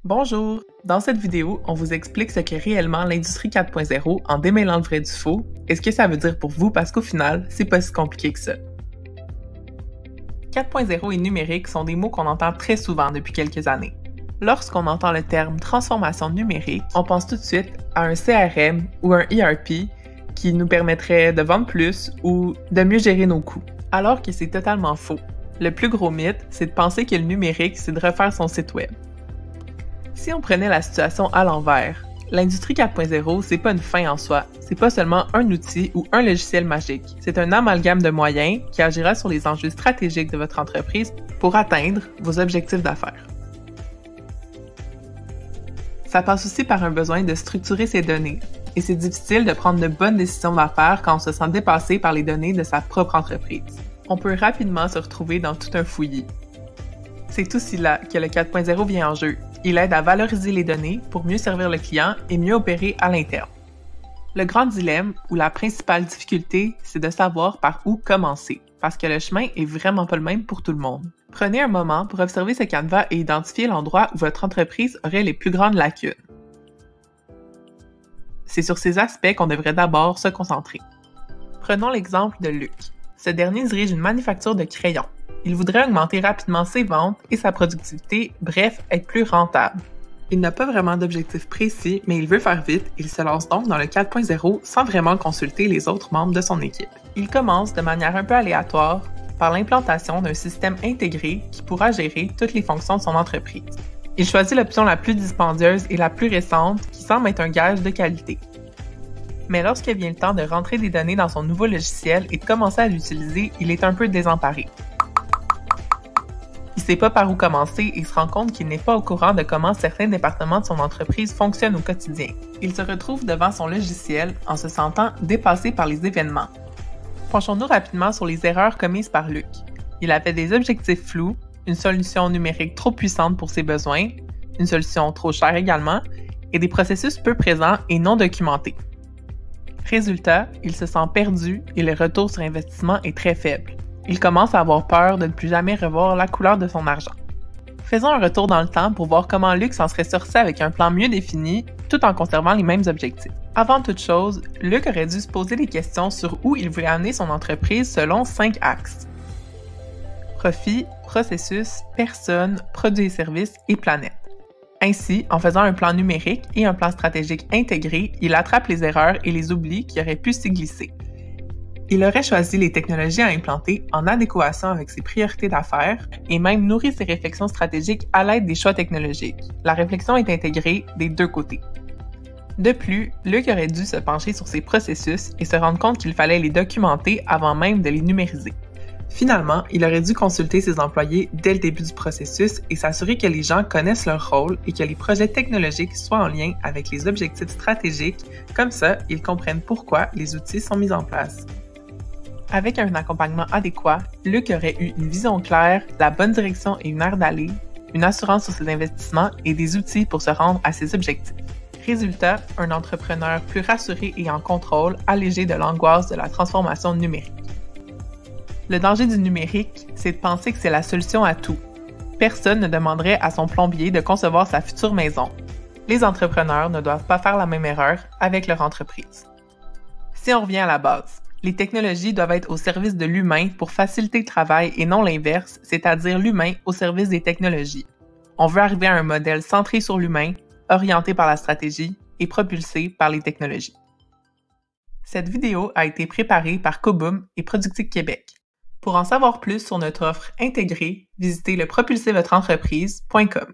Bonjour! Dans cette vidéo, on vous explique ce qu'est réellement l'industrie 4.0 en démêlant le vrai du faux et ce que ça veut dire pour vous parce qu'au final, c'est pas si compliqué que ça. 4.0 et numérique sont des mots qu'on entend très souvent depuis quelques années. Lorsqu'on entend le terme transformation numérique, on pense tout de suite à un CRM ou un ERP qui nous permettrait de vendre plus ou de mieux gérer nos coûts. Alors que c'est totalement faux. Le plus gros mythe, c'est de penser que le numérique, c'est de refaire son site web. Si on prenait la situation à l'envers, l'industrie 4.0, c'est pas une fin en soi, c'est pas seulement un outil ou un logiciel magique, c'est un amalgame de moyens qui agira sur les enjeux stratégiques de votre entreprise pour atteindre vos objectifs d'affaires. Ça passe aussi par un besoin de structurer ses données, et c'est difficile de prendre de bonnes décisions d'affaires quand on se sent dépassé par les données de sa propre entreprise. On peut rapidement se retrouver dans tout un fouillis. C'est aussi là que le 4.0 vient en jeu. Il aide à valoriser les données pour mieux servir le client et mieux opérer à l'interne. Le grand dilemme ou la principale difficulté, c'est de savoir par où commencer, parce que le chemin est vraiment pas le même pour tout le monde. Prenez un moment pour observer ce canevas et identifier l'endroit où votre entreprise aurait les plus grandes lacunes. C'est sur ces aspects qu'on devrait d'abord se concentrer. Prenons l'exemple de Luc. Ce dernier dirige une manufacture de crayons. Il voudrait augmenter rapidement ses ventes et sa productivité, bref, être plus rentable. Il n'a pas vraiment d'objectif précis, mais il veut faire vite. Il se lance donc dans le 4.0 sans vraiment consulter les autres membres de son équipe. Il commence de manière un peu aléatoire par l'implantation d'un système intégré qui pourra gérer toutes les fonctions de son entreprise. Il choisit l'option la plus dispendieuse et la plus récente qui semble être un gage de qualité. Mais lorsque vient le temps de rentrer des données dans son nouveau logiciel et de commencer à l'utiliser, il est un peu désemparé. Il ne sait pas par où commencer et se rend compte qu'il n'est pas au courant de comment certains départements de son entreprise fonctionnent au quotidien. Il se retrouve devant son logiciel en se sentant dépassé par les événements. Penchons-nous rapidement sur les erreurs commises par Luc. Il avait des objectifs flous, une solution numérique trop puissante pour ses besoins, une solution trop chère également, et des processus peu présents et non documentés. Résultat, il se sent perdu et le retour sur investissement est très faible. Il commence à avoir peur de ne plus jamais revoir la couleur de son argent. Faisons un retour dans le temps pour voir comment Luc s'en serait sorti avec un plan mieux défini, tout en conservant les mêmes objectifs. Avant toute chose, Luc aurait dû se poser des questions sur où il voulait amener son entreprise selon 5 axes. Profit, processus, personnes, produits et services et planète. Ainsi, en faisant un plan numérique et un plan stratégique intégré, il attrape les erreurs et les oublis qui auraient pu s'y glisser. Il aurait choisi les technologies à implanter en adéquation avec ses priorités d'affaires et même nourri ses réflexions stratégiques à l'aide des choix technologiques. La réflexion est intégrée des deux côtés. De plus, Luc aurait dû se pencher sur ses processus et se rendre compte qu'il fallait les documenter avant même de les numériser. Finalement, il aurait dû consulter ses employés dès le début du processus et s'assurer que les gens connaissent leur rôle et que les projets technologiques soient en lien avec les objectifs stratégiques, comme ça, ils comprennent pourquoi les outils sont mis en place. Avec un accompagnement adéquat, Luc aurait eu une vision claire, la bonne direction et une aire d'aller, une assurance sur ses investissements et des outils pour se rendre à ses objectifs. Résultat, un entrepreneur plus rassuré et en contrôle, allégé de l'angoisse de la transformation numérique. Le danger du numérique, c'est de penser que c'est la solution à tout. Personne ne demanderait à son plombier de concevoir sa future maison. Les entrepreneurs ne doivent pas faire la même erreur avec leur entreprise. Si on revient à la base, les technologies doivent être au service de l'humain pour faciliter le travail et non l'inverse, c'est-à-dire l'humain au service des technologies. On veut arriver à un modèle centré sur l'humain, orienté par la stratégie et propulsé par les technologies. Cette vidéo a été préparée par Koboom et Productique Québec. Pour en savoir plus sur notre offre intégrée, visitez le propulservotreentreprise.com.